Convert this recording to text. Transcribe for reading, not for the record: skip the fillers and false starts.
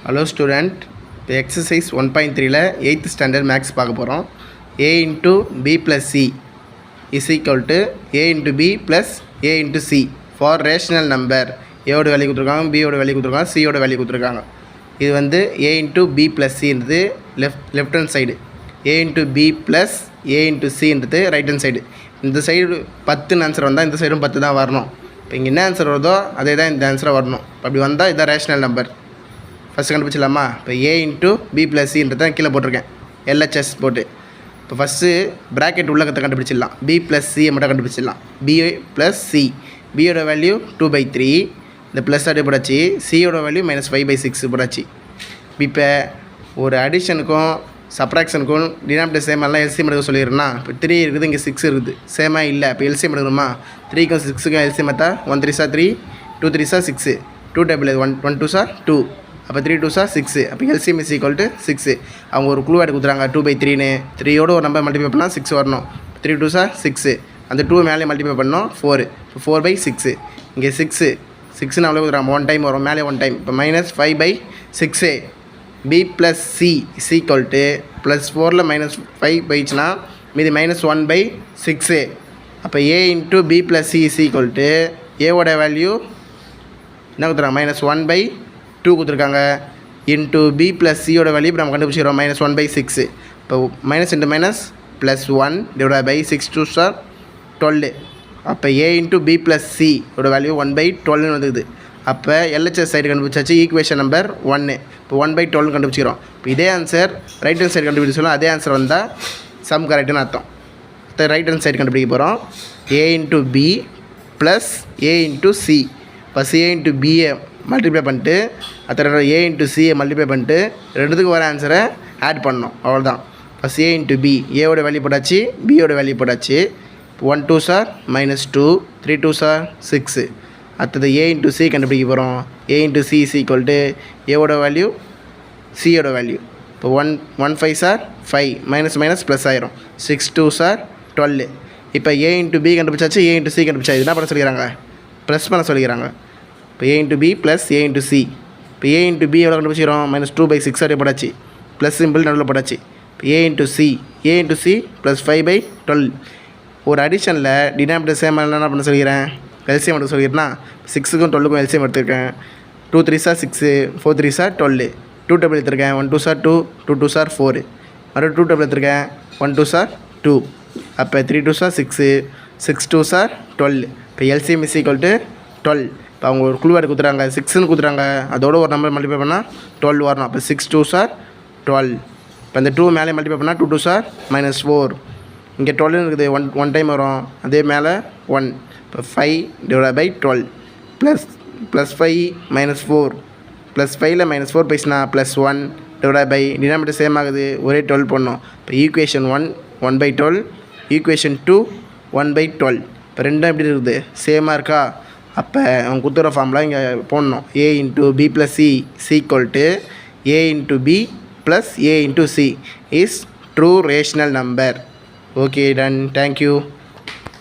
Hello student, இப்போ exercise 1.3ல 8th standard maths பார்க்க போகிறோம். a into b plus c is equal to a into b plus a into c for rational number. a ஓட value கொடுத்துருக்காங்க, b ஓட value கொடுத்துருக்காங்க, c ஓட value கொடுத்துருக்காங்க. இது வந்து a into b plus c என்றது left hand side, a into b plus a into c என்றது right hand side. இந்த சைடு 10 ஆன்சர் வந்தால் இந்த சைடும் 10 தான் வரணும். இப்போ இங்கே என்ன ஆன்சர் வருதோ அதே தான் இந்த ஆன்சராக வரணும். அப்படி வந்தால் இதுதான் ரேஷனல் நம்பர். ஃபஸ்ட்டு கண்டுபிடிச்சிடலாமா? இப்போ ஏ இன்ட்டு பி ப்ளஸ் சின்றது தான் கீழே போட்டிருக்கேன், எல்ஹெச்எஸ் போட்டு. இப்போ ஃபஸ்ட்டு ப்ராக்கெட் உள்ளகத்தை கண்டுபிடிச்சிடலாம். பி ப்ளஸ் சியை மட்டும் கண்டுபிடிச்சிடலாம். பி ப்ளஸ் சி, பியோட வேல்யூ 2/3, இந்த ப்ளஸ் அப்படியே போடாச்சு. சியோட வேல்யூ -5/6 போடாச்சு. இப்போ ஒரு அடிஷனுக்கும் சப்ராக்ஷனுக்கும் டினாமினேட்டர் சேமெல்லாம் எல்சிஎம் எடுக்க சொல்லிடுறேன்னா, இப்போ 3 இருக்குது, இங்கே 6 இருக்குது, சேமாக இல்லை. இப்போ எல்சிஎம் எடுக்கணுமா? 3க்கும் 6க்கும் எல்சிஎம் எடுத்தா 1 3 3, 2 3 6, 2 டேபிள் 1 2 2, அப்போ 3 2 6. அப்போ எல்சிஎம் இஸ் ஈக்குவல் டு 6. அவங்க ஒரு க்ளூ எடுத்து கொடுத்துறாங்க 2/3ன்னு. 3யோட ஒரு நம்பர் மல்டிப்ளை பண்ணால் 6 வரணும். 3 2 6, அந்த 2 மேலே மல்டிப்ளை பண்ணோம் 4. இப்போ 4/6, இங்கே 6ன்னு அவ்வளோ கொடுத்துறாங்க. 1 டைம் வரும், மேலே 1 டைம். இப்போ -5/6. b plus c is equal to +4ல் -5 போயிடுச்சுன்னா மீதி -1/6. அப்போ a into b plus c is equal to a-ஓட வேல்யூ என்ன கொடுத்துருக்காங்க? -1/2 கொடுத்துருக்காங்க. இன்ட்டு b plus c-ஓட வேல்யூ இப்போ நம்ம கண்டுபிடிச்சிக்கிறோம் -1/6. இப்போ minus into minus +1 divide by 6 2 12. அப்போ a into b plus c-ஓட வேல்யூ 1/12 வந்துக்குது. அப்போ எல்ஹெச்எஸ் சைடு கண்டுபிடிச்சாச்சு, ஈக்குவேஷன் நம்பர் 1. இப்போ 1/12 கண்டுபிடிச்சிக்கிறோம். இப்போ இதே ஆன்சர் ரைட் ஹேண்ட் சைடு கண்டுபிடிச்சோம், அதே ஆன்சர் வந்தால் சம் கரெக்டுன்னு அர்த்தம். ரைட் ஹேண்ட் சைடு கண்டுபிடிக்க போகிறோம். a into b plus a into c. First a into b-யை மல்டிப்ளை பண்ணிட்டு அத்தனை a into c-யை மல்டிப்ளை பண்ணிட்டு ரெண்டுத்துக்கு வர ஆன்சரை ஆட் பண்ணணும், அவ்வளோதான். ஃபஸ்ட் a into b, a-ஓட வேல்யூ போட்டாச்சு, b-ஓட வேல்யூ போட்டாச்சு. 1 2 -2, 3 2 6. அடுத்தது a into c கண்டுபிடிக்க போகிறோம். a into c is equal to a-ஓட வேல்யூ c-ஓட வேல்யூ. இப்போ 1 5 5, மைனஸ் ப்ளஸ் ஆயிரும். 6 2 12. இப்போ a into b கண்டுபிடிச்சாச்சு, a into c கண்டுபிடிச்சா இது என்ன பண்ண சொல்லிக்கிறாங்க? ப்ளஸ் பண்ண சொல்லிக்கிறாங்க. இப்போ a into b plus a into c. இப்போ a into b எவ்வளோ கண்டுபிடிச்சிக்கிறோம்? -2/6 அப்படியே போட்டாச்சு, ப்ளஸ் சிம்பிள் நடுவில் போட்டாச்சு. இப்போ a into c +5/12. ஒரு அடிஷனில் டினாமினேட்டர் சேம் என்ன பண்ண சொல்லிக்கிறேன்? எல்சிஎம் எடுக்க சொல்லியிருந்தா 6க்கும் 12க்கும் எல்சிஎம் எடுத்திருக்கேன். 2 3 6, 4 3 12. 2 டேபிள் எடுத்திருக்கேன். 1 2 2, 2 2 4. மறுபடியும் 2 டேபிள் எடுத்திருக்கேன். 1 2 2. அப்போ 3 2 6, 6 2 12. இப்போ எல்சிஎம் இஸ் ஈக்குவல் டு 12. இப்போ அவங்க ஒரு குழுவாடு கொடுத்துறாங்க, 6ன்னு கொடுத்துறாங்க, அதோட ஒரு நம்பர் மல்டிப்ளை பண்ணால் 12 வரணும். அப்போ 6 2 12. இப்போ இந்த 2 மேலே மல்டிப்ளை பண்ணால் 2 2 -4. இங்கே 12 இருக்குது, ஒன் டைம் வரும், அதே மேலே 1. இப்போ 5 டிவைட் பை 12 +5 -4. +5ல் -4 போயிடுச்சுன்னா +1 டிவைட் பை டினாமினேட்டர் சேம் ஆகுது, ஒரே 12 போடணும். இப்போ ஈக்குவேஷன் 1 1/12, ஈக்குவேஷன் 2 1/12. இப்போ ரெண்டும் எப்படி இருக்குது? சேமாக இருக்கா? அப்போ அவங்க கொடுத்துற ஃபார்ம்லாம் இங்கே போடணும். a into b plus c is equal to a into b plus a into c is true rational number. Okay, done. Thank you.